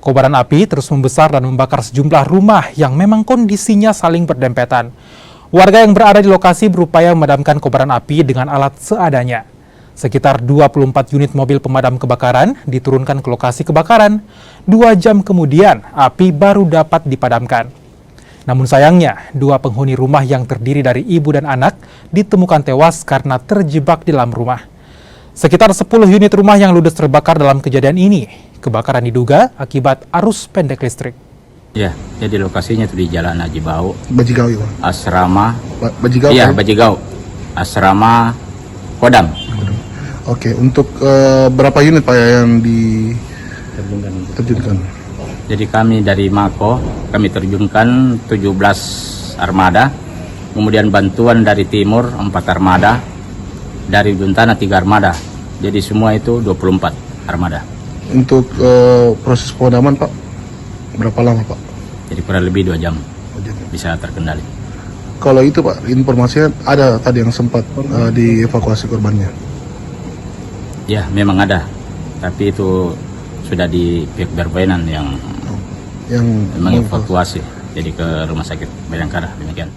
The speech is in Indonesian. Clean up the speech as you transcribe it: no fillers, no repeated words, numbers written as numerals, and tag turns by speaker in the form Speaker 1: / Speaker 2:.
Speaker 1: Kobaran api terus membesar dan membakar sejumlah rumah yang memang kondisinya saling berdempetan. Warga yang berada di lokasi berupaya memadamkan kobaran api dengan alat seadanya. Sekitar 24 unit mobil pemadam kebakaran diturunkan ke lokasi kebakaran. 2 jam kemudian, api baru dapat dipadamkan. Namun sayangnya, 2 penghuni rumah yang terdiri dari ibu dan anak ditemukan tewas karena terjebak di dalam rumah. Sekitar 10 unit rumah yang ludes terbakar dalam kejadian ini. Kebakaran diduga akibat arus pendek listrik.
Speaker 2: Ya, jadi lokasinya itu di Jalan Haji Bau.
Speaker 3: Bajigau ya, Pak?
Speaker 2: Asrama.
Speaker 3: Bajigau?
Speaker 2: Iya,
Speaker 3: Pak?
Speaker 2: Bajigau. Asrama Kodam.
Speaker 3: Oke, untuk berapa unit Pak yang diterjunkan?
Speaker 2: Jadi kami dari Mako, kami terjunkan 17 armada. Kemudian bantuan dari timur 4 armada. Dari Buntana 3 armada. Jadi semua itu 24 armada.
Speaker 3: Untuk proses pemadaman Pak, berapa lama Pak?
Speaker 2: Jadi kurang lebih 2 jam bisa terkendali.
Speaker 3: Kalau itu Pak, informasinya ada tadi yang sempat dievakuasi korbannya?
Speaker 2: Ya, memang ada. Tapi itu sudah di pihak berwenang yang mengevakuasi. Jadi ke Rumah Sakit Bayangkara, demikian.